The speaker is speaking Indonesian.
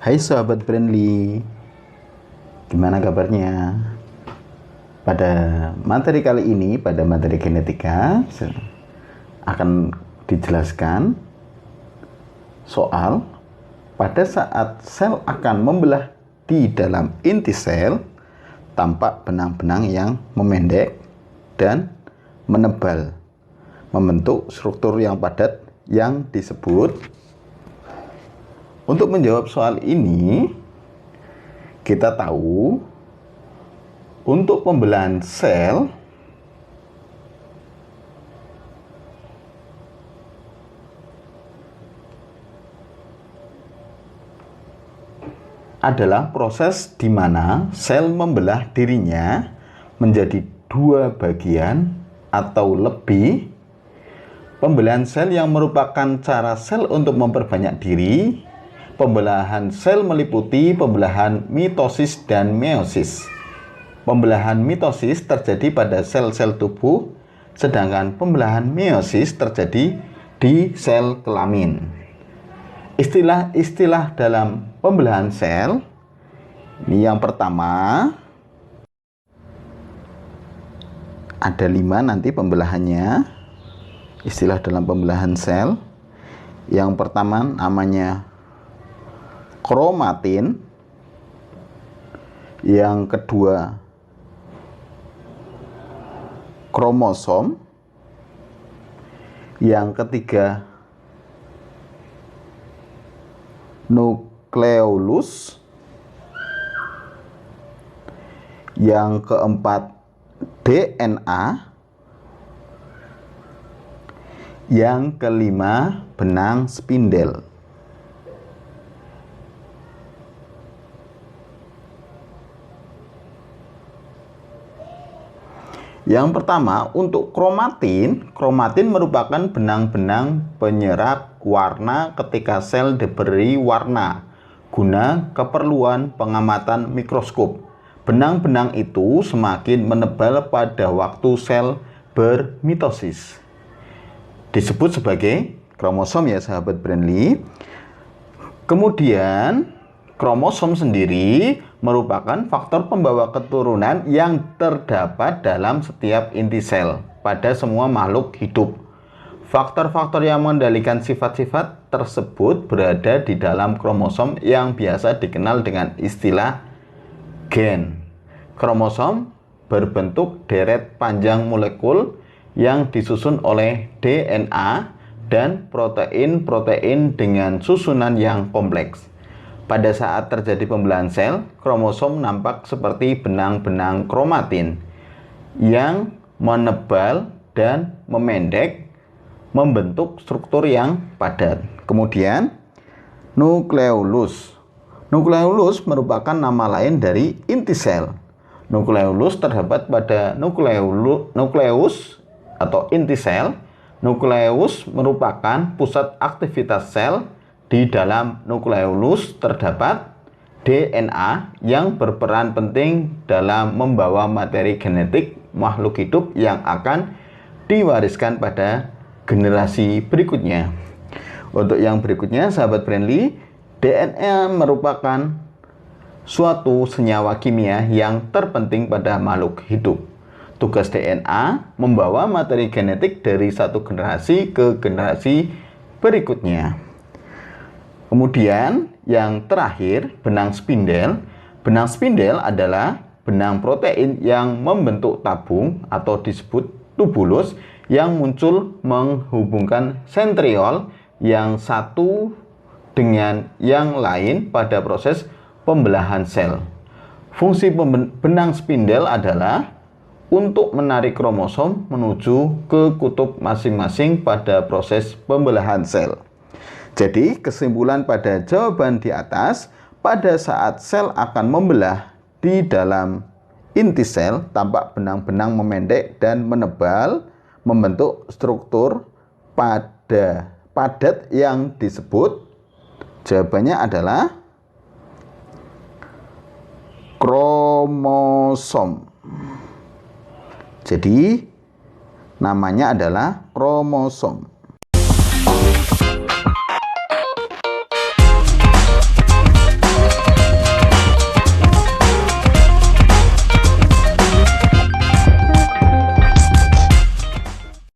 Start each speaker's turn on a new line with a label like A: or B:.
A: Hai sahabat Brandly, gimana kabarnya? Pada materi kali ini, pada materi genetika, akan dijelaskan soal pada saat sel akan membelah di dalam inti sel, tampak benang-benang yang memendek dan menebal, membentuk struktur yang padat yang disebut. Untuk menjawab soal ini, kita tahu untuk pembelahan sel adalah proses di mana sel membelah dirinya menjadi dua bagian atau lebih. Pembelahan sel yang merupakan cara sel untuk memperbanyak diri. Pembelahan sel meliputi pembelahan mitosis dan meiosis. Pembelahan mitosis terjadi pada sel-sel tubuh, sedangkan pembelahan meiosis terjadi di sel kelamin. Istilah-istilah dalam pembelahan sel, ini yang pertama, ada 5 nanti pembelahannya, istilah dalam pembelahan sel. Yang pertama namanya kromatin, yang kedua kromosom, yang ketiga nukleolus, yang keempat DNA, yang kelima benang spindel. Yang pertama, untuk kromatin merupakan benang-benang penyerap warna ketika sel diberi warna guna keperluan pengamatan mikroskop. Benang-benang itu semakin menebal pada waktu sel bermitosis. Disebut sebagai kromosom ya sahabat Brandly. Kemudian kromosom sendiri merupakan faktor pembawa keturunan yang terdapat dalam setiap inti sel pada semua makhluk hidup. Faktor-faktor yang mengendalikan sifat-sifat tersebut berada di dalam kromosom yang biasa dikenal dengan istilah gen. Kromosom berbentuk deret panjang molekul yang disusun oleh DNA dan protein-protein dengan susunan yang kompleks. Pada saat terjadi pembelahan sel, kromosom nampak seperti benang-benang kromatin yang menebal dan memendek, membentuk struktur yang padat. Kemudian, nukleolus. Nukleolus merupakan nama lain dari inti sel. Nukleolus terdapat pada nukleus atau inti sel. Nukleus merupakan pusat aktivitas sel. Di dalam nukleolus terdapat DNA yang berperan penting dalam membawa materi genetik makhluk hidup yang akan diwariskan pada generasi berikutnya. Untuk yang berikutnya, sahabat Brandly, DNA merupakan suatu senyawa kimia yang terpenting pada makhluk hidup. Tugas DNA membawa materi genetik dari satu generasi ke generasi berikutnya. Kemudian yang terakhir, benang spindel. Benang spindel adalah benang protein yang membentuk tabung atau disebut tubulus yang muncul menghubungkan sentriol yang satu dengan yang lain pada proses pembelahan sel. Fungsi benang spindel adalah untuk menarik kromosom menuju ke kutub masing-masing pada proses pembelahan sel. Jadi, kesimpulan pada jawaban di atas, pada saat sel akan membelah di dalam inti sel, tampak benang-benang memendek dan menebal, membentuk struktur padat yang disebut. Jawabannya adalah kromosom. Jadi, namanya adalah kromosom.